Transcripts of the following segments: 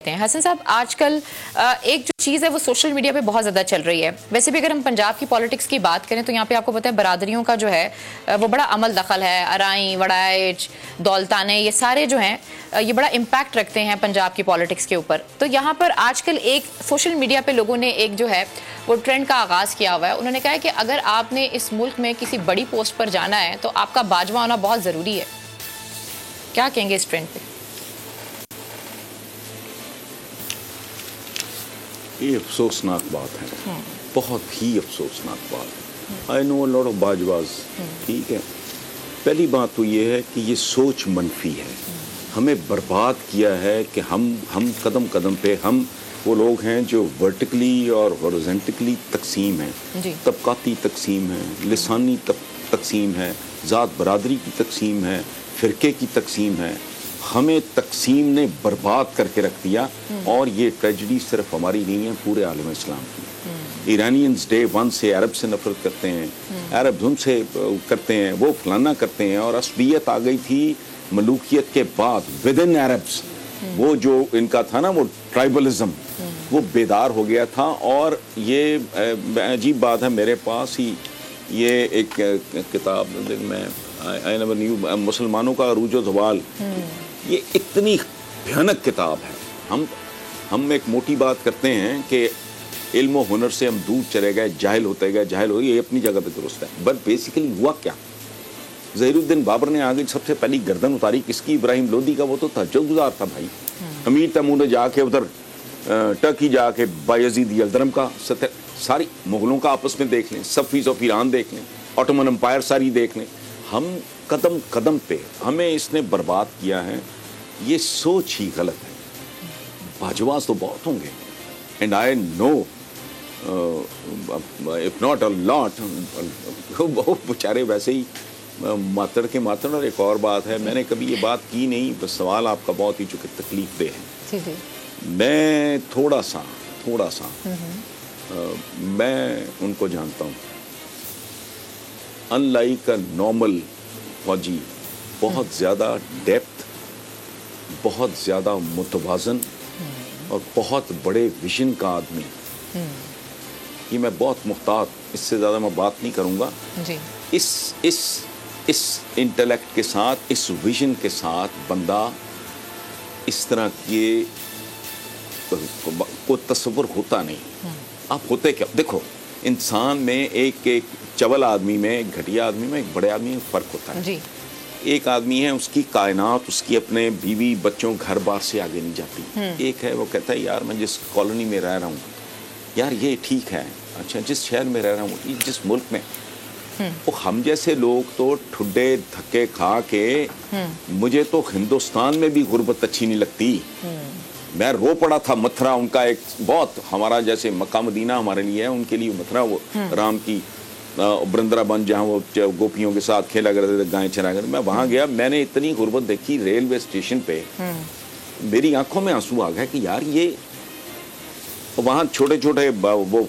हैं हसन साहब, आजकल एक जो चीज़ है वो सोशल मीडिया पे बहुत ज़्यादा चल रही है। वैसे भी अगर हम पंजाब की पॉलिटिक्स की बात करें तो यहाँ पे आपको पता है बरादरियों का जो है वो बड़ा अमल दखल है। अराई, वड़ाइच, दौलताने, ये सारे जो हैं ये बड़ा इम्पैक्ट रखते हैं पंजाब की पॉलिटिक्स के ऊपर। तो यहाँ पर आजकल एक सोशल मीडिया पे लोगों ने एक जो है वो ट्रेंड का आगाज़ किया हुआ है। उन्होंने कहा है कि अगर आपने इस मुल्क में किसी बड़ी पोस्ट पर जाना है तो आपका बाजवा होना बहुत ज़रूरी है। क्या कहेंगे इस ट्रेंड पे? ये अफसोसनाक बात है, बहुत ही अफसोसनाक बात है। आई नो लॉट ऑफ बाजवाज, ठीक है। पहली बात तो ये है कि ये सोच मनफी है। हमें बर्बाद किया है कि हम कदम कदम पे हम वो लोग हैं जो वर्टिकली और हॉरिजॉन्टली तकसीम हैं। तबकाती तकसीम है, लिसानी तकसीम है, ज़ात बरादरी की तकसीम है, फ़िरके की तकसीम है। हमें तकसीम ने बर्बाद करके रख दिया और ये ट्रेजेडी सिर्फ हमारी नहीं है, पूरे आलम इस्लाम की। ईरानियंस डे वन से अरब से नफरत करते हैं, अरब हमसे करते हैं, वो फलाना करते हैं। और असबियत आ गई थी मलूकियत के बाद विद इन अरब्स। वो जो इनका था ना वो ट्राइबलिज्म, वो बेदार हो गया था। और ये अजीब बात है, मेरे पास ही ये एक किताब मैं मुसलमानों का अरूज व ज़वाल, ये इतनी भयानक किताब है। हम एक मोटी बात करते हैं कि इल्म और हुनर से हम दूर चले गए, जाहिल होते गए, जाहिल हो गए। ये अपनी जगह पे दुरुस्त है, बट बेसिकली हुआ क्या? ज़हीरुद्दीन बाबर ने आगे सबसे पहली गर्दन उतारी किसकी? इब्राहिम लोदी का। वो तो तहज्जुदगुज़ार था भाई। अमीर तैमूर ने जाके उधर टर्की जाके बायज़ीद यल्दरम का सारी मुग़लों का आपस में देख लें, सफ़ीज़ ऑफ ईरान देख लें, ऑटोमन एम्पायर सारी देख लें। हम कदम कदम पे हमें इसने बर्बाद किया है। ये सोच ही गलत है। बाजवाज तो बहुत होंगे, and I know if not a lot, बहुत बेचारे वैसे ही मातड़ के मातड़। और एक और बात है, मैंने कभी ये बात की नहीं, बस सवाल आपका बहुत ही चूँकि तकलीफ दे है। मैं थोड़ा सा मैं उनको जानता हूँ। अनलाइक अ नॉर्मल फौजी, बहुत ज़्यादा डेप्थ, बहुत ज़्यादा मुतवाज़न और बहुत बड़े विजन का आदमी। ये मैं बहुत मुख्तार, इससे ज़्यादा मैं बात नहीं करूँगा जी। इस इंटेलेक्ट के साथ, इस विजन के साथ बंदा इस तरह के को तस्वुर होता नहीं। आप होते क्या? देखो, इंसान में एक चवल आदमी में, एक घटिया आदमी में, एक बड़े आदमी में फ़र्क होता है जी। एक आदमी है, उसकी कायनात, उसकी अपने बीवी बच्चों घर बार से आगे नहीं जाती। एक है वो कहता है यार मैं जिस कॉलोनी में रह रहा हूँ यार ये ठीक है, अच्छा जिस शहर में रह रहा हूँ, जिस मुल्क में, वो हम जैसे लोग तो ठुड्डे धक्के खा के, मुझे तो हिंदुस्तान में भी गुर्बत अच्छी नहीं लगती। मैं रो पड़ा था। मथुरा उनका एक बहुत, हमारा जैसे मक्का मदीना हमारे लिए है, उनके लिए मथुरा वो राम की वृंदावन, जहाँ वो गोपियों के साथ खेला करते थे, गायें चरा करते। मैं वहाँ गया, मैंने इतनी गुर्बत देखी रेलवे स्टेशन पे, मेरी आंखों में आंसू आ गए कि यार ये वहाँ छोटे छोटे वो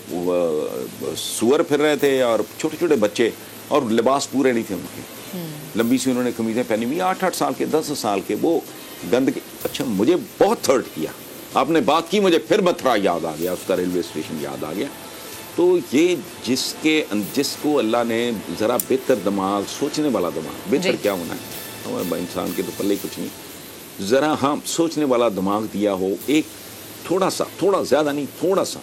सुअर फिर रहे थे और छोटे छोटे बच्चे, और लिबास पूरे नहीं थे उनके। लंबी सी उन्होंने कमीज़ें पहनी हुई, 8-8 साल के, 10 साल के, वो गंदगी। अच्छा, मुझे बहुत हर्ट किया। आपने बात की, मुझे फिर मथुरा याद आ गया, उसका रेलवे स्टेशन याद आ गया। तो ये जिसको अल्लाह ने ज़रा बेहतर दिमाग, सोचने वाला दिमाग, बेहतर क्या होना है, हमारे इंसान के तो पल्ले कुछ नहीं, ज़रा हाँ सोचने वाला दिमाग दिया हो, एक थोड़ा ज़्यादा नहीं, थोड़ा सा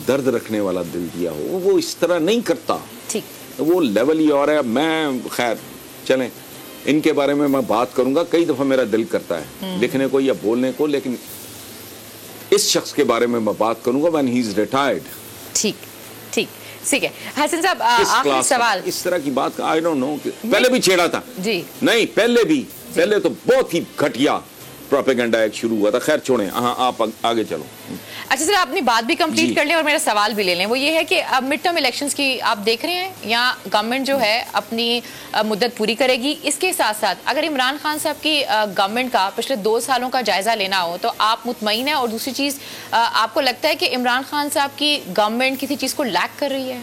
दर्द रखने वाला दिल दिया हो, वो इस तरह नहीं करता। ठीक, वो लेवल ही और है। मैं खैर चलें, इनके बारे में मैं बात करूंगा, कई दफ़ा मेरा दिल करता है लिखने को या बोलने को, लेकिन इस शख्स के बारे में मैं बात करूंगा व्हेन ही इज रिटायर्ड। ठीक है। हसन साहब, आखिरी सवाल। इस तरह की बात आई डोंट नो, पहले भी छेड़ा था जी, नहीं पहले तो बहुत ही घटिया प्रोपेगेंडा एक शुरू हुआ था। खैर छोड़ें, हाँ आप आगे चलो। अच्छा सर, अपनी बात भी कंप्लीट कर लें और मेरा सवाल भी ले लें। वो ये है कि अब मिड टर्म इलेक्शंस की आप देख रहे हैं, यहाँ गवर्नमेंट जो है अपनी मुद्दत पूरी करेगी। इसके साथ साथ अगर इमरान खान साहब की गवर्नमेंट का पिछले 2 सालों का जायजा लेना हो तो आप मुतमईन हैं? और दूसरी चीज़, आपको लगता है कि इमरान खान साहब की गवर्नमेंट किसी चीज़ को लैक कर रही है?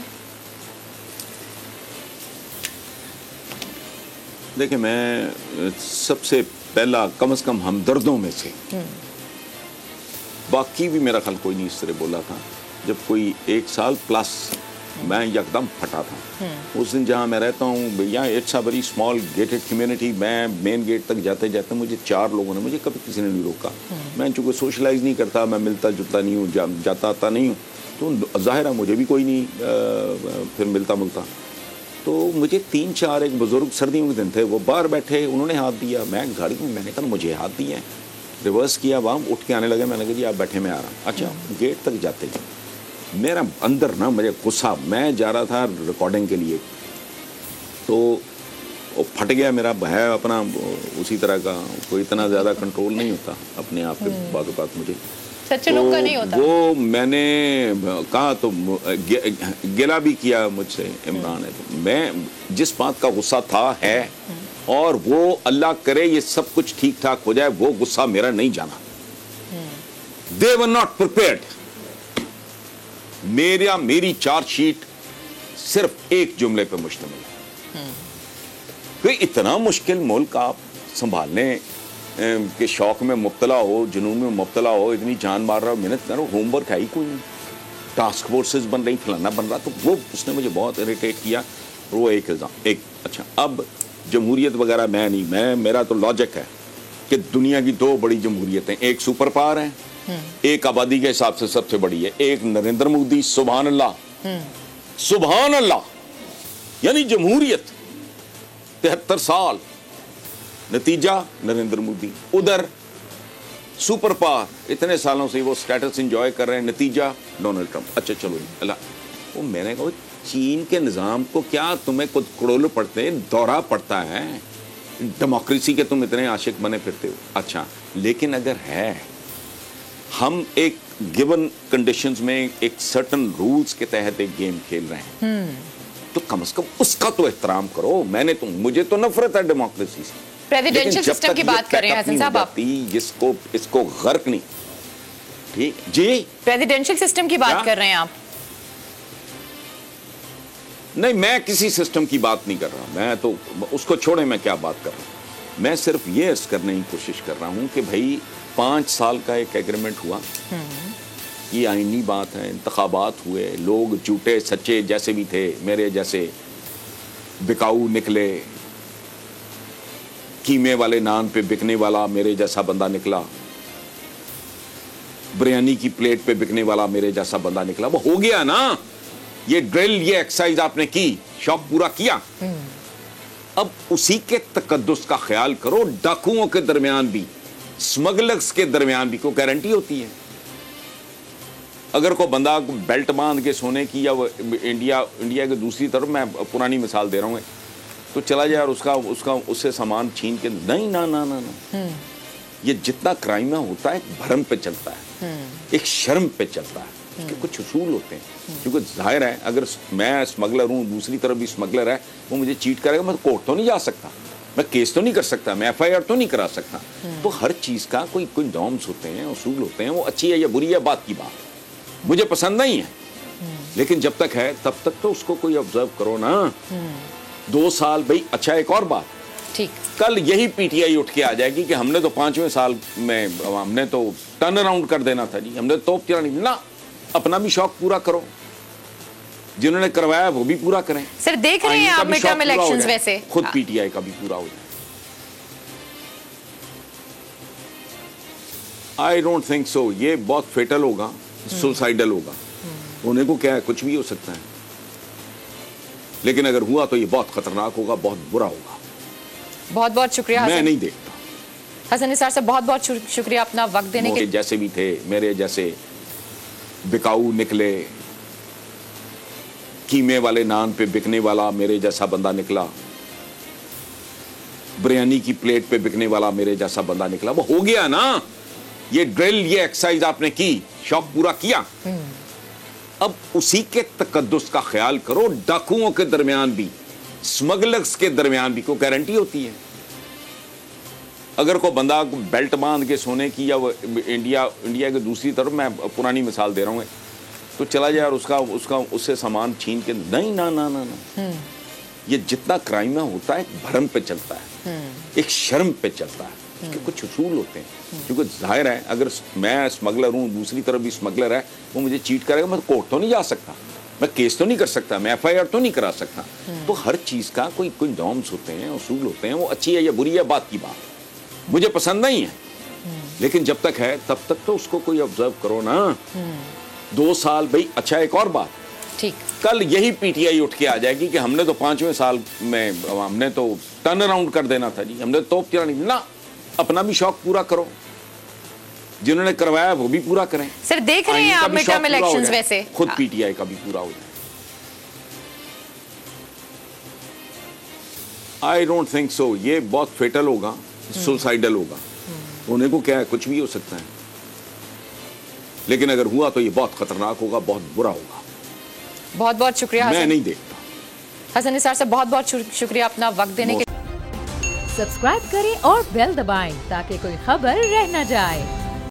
देखिए, मैं सबसे पहला कम से कम हमदर्दों में से बाकी भी मेरा ख्याल कोई नहीं इस तरह बोला था। जब कोई 1 साल प्लस मैं एकदम फटा था। उस दिन जहाँ मैं रहता हूँ भैया, it's a very small gated community. मैं मेन गेट तक जाते जाते मुझे 4 लोगों ने, मुझे कभी किसी ने नहीं रोका। मैं चूँकि सोशलाइज नहीं करता, मैं मिलता जुलता नहीं हूँ, जाता आता नहीं हूँ, तो जाहिर है मुझे भी कोई नहीं फिर मिलता मुलता। तो मुझे 3-4 एक बुज़ुर्ग, सर्दियों के दिन थे, वो बाहर बैठे, उन्होंने हाथ दिया। मैं गाड़ी में, मैंने कहा मुझे हाथ दिया है, रिवर्स किया, वहाँ उठ के आने लगे। मैंने कहा जी आप बैठे, मैं आ रहा हूँ। अच्छा, गेट तक जाते मेरा अंदर ना मुझे गुस्सा, मैं जा रहा था रिकॉर्डिंग के लिए, तो वो फट गया मेरा है अपना उसी तरह का, कोई इतना ज़्यादा कंट्रोल नहीं होता अपने आप पे बात मुझे, सच्चे लोग का नहीं होता। वो मैंने कहा तो गिला भी किया मुझसे इमरान है। तो मैं जिस बात का गुस्सा था है, और वो अल्लाह करे ये सब कुछ ठीक ठाक हो जाए, वो गुस्सा मेरा नहीं जाना। दे वर नॉट प्रिपेयर्ड। मेरी चार्जशीट सिर्फ एक जुमले पे मुश्तमिल है। कोई इतना मुश्किल मुल्क आप संभालने के शौक में मुब्तला हो, जुनून में मुब्तला हो, इतनी जान मार रहा हो, मेहनत करो, होमवर्क है ही कोई नहीं, टास्क फोर्सेस बन रही, फलाना बन रहा। तो वो उसने मुझे बहुत इरिटेट किया। वो एक इल्ज़ाम एक। अच्छा, अब जमहूरियत वगैरह मैं नहीं, मेरा तो लॉजिक है कि दुनिया की 2 बड़ी जमहूरियतें, एक सुपर पावर है, एक आबादी के हिसाब से सबसे बड़ी है, एक नरेंद्र मोदी, सुभान अल्लाह, सुभान अल्लाह, यानी जमहूरियत 73 साल, नतीजा नरेंद्र मोदी। उधर सुपर पावर इतने सालों से वो स्टेटस एंजॉय कर रहे हैं, नतीजा डोनाल्ड ट्रंप। अच्छा चलो अल्लाह, वो मैंने कहा चीन के निज़ाम को क्या तुम्हें कुछ कड़ोले पड़ते हैं, दौरा पड़ता है, डेमोक्रेसी के तुम इतने आशिक बने फिरते हो। अच्छा, लेकिन अगर है हम एक गिवन कंडीशंस में एक सर्टन रूल्स के तहत एक गेम खेल रहे हैं, तो कम से कम उसका तो एहतराम करो। मुझे तो नफरत है डेमोक्रेसी से। प्रेसिडेंशियल सिस्टम की बात कर रहे हैं हसन साहब आप, इसको गर्क नहीं, ठीक जी, प्रेसिडेंशियल सिस्टम की बात कर रहे हैं आप। नहीं, मैं किसी सिस्टम की बात नहीं कर रहा, मैं तो उसको छोड़े, मैं क्या बात कर रहा हूं। मैं सिर्फ ये अर्ज करने की कोशिश कर रहा हूं कि भाई 5 साल का एक एग्रीमेंट हुआ, ये आईनी बात है, इंतखाबात हुए, लोग झूठे सच्चे जैसे भी थे, मेरे जैसे बिकाऊ निकले, कीमे वाले नान पे बिकने वाला मेरे जैसा बंदा निकला, बिरयानी की प्लेट पे बिकने वाला मेरे जैसा बंदा निकला। वो हो गया ना, ये ड्रिल, ये एक्सरसाइज आपने की, शौक पूरा किया। अब उसी के तकद्दुस का ख्याल करो। डाकुओं के दरमियान भी, स्मगलर्स के दरमियान भी कोई गारंटी होती है? अगर कोई बंदा बेल्ट बांध के सोने की, या इंडिया के दूसरी तरफ, मैं पुरानी मिसाल दे रहा हूँ, तो चला जाए और उससे सामान छीन के, नहीं ना ना ना ना, ये जितना क्राइम होता है एक भरम पे चलता है, एक शर्म पे चलता है, उसके कुछ उसूल होते हैं। क्योंकि जाहिर है अगर मैं स्मगलर हूँ, दूसरी तरफ भी स्मगलर है, वो मुझे चीट करेगा, मैं कोर्ट तो नहीं जा सकता, मैं केस तो नहीं कर सकता, मैं FIR तो नहीं करा सकता। तो हर चीज़ का कोई नॉर्म्स होते हैं, उसूल होते हैं, वो अच्छी है या बुरी है बात की बात, मुझे पसंद नहीं है, लेकिन जब तक है तब तक तो उसको कोई ऑब्जर्व करो ना। 2 साल भाई। अच्छा, एक और बात, ठीक, कल यही PTI उठ के आ जाएगी कि हमने तो 5वें साल में हमने तो टर्न अराउंड कर देना था जी, हमने तोप चलानी ना। अपना भी शौक पूरा करो, जिन्होंने करवाया वो भी पूरा करें। सर देख रहे हैं आप मिड टर्म इलेक्शंस, वैसे खुद PTI का भी पूरा हो जाए। आई डोंट थिंक सो, ये बहुत फेटल होगा, सुसाइडल होगा। होने को क्या है, कुछ भी हो सकता है, लेकिन अगर हुआ तो ये बहुत खतरनाक होगा, बहुत बुरा होगा। बहुत बहुत शुक्रिया। मैं नहीं देखता। हसन निसार साहब, बहुत बहुत शुक्रिया अपना वक्त देने के। जैसे भी थे, मेरे जैसे बिकाऊ निकले, कीमे वाले नान पे बिकने वाला मेरे जैसा बंदा निकला, बिरयानी की प्लेट पे बिकने वाला मेरे जैसा बंदा निकला। वो हो गया ना, ये ड्रिल, ये एक्सरसाइज आपने की, शौक पूरा किया। अब उसी के तकद्दुस का ख्याल करो। डाकुओं के दरमियान भी, स्मगलर्स के दरमियान भी कोई गारंटी होती है? अगर कोई बंदा बेल्ट बांध के सोने की, या इंडिया के दूसरी तरफ, मैं पुरानी मिसाल दे रहा हूँ, तो चला जाए और उससे सामान छीन के, नहीं ना ना ना ना, ये जितना क्राइम होता है एक भरम पे चलता है, एक शर्म पे चलता है, उसके कुछ उसूल होते हैं, क्योंकि जाहिर है अगर मैं स्मगलर हूँ, दूसरी तरफ भी स्मगलर है, वो मुझे चीट करेगा, मैं कोर्ट तो नहीं जा सकता, मैं केस तो नहीं कर सकता, मैं FIR तो नहीं करा सकता। तो हर चीज़ का कोई नॉर्म्स होते हैं, उसूल होते हैं, वो अच्छी है या बुरी है बात की बात, मुझे पसंद नहीं है, लेकिन जब तक है तब तक तो उसको कोई ऑब्जर्व करो ना। 2 साल भाई, अच्छा एक और बात, ठीक, कल यही PTI उठ के आ जाएगी कि हमने तो 5वें साल में हमने तो टर्न अराउंड कर देना था जी, हमने तो चलानी ना, अपना भी शौक पूरा करो, जिन्होंने करवाया वो भी पूरा करें। सर देख रहे हैं आप मिड टर्म इलेक्शंस, वैसे खुद PTI का भी पूरा हो जाए। आई डोंट थिंक सो, ये बहुत फेटल होगा, सुसाइडल होगा, होने को क्या है, कुछ भी हो सकता है, लेकिन अगर हुआ तो ये बहुत खतरनाक होगा, बहुत बुरा होगा। बहुत बहुत शुक्रिया मैं नहीं देखता। हसन निसार साहब, बहुत बहुत शुक्रिया अपना वक्त देने के। सब्सक्राइब करें और बेल दबाएं ताकि कोई खबर रह न जाए।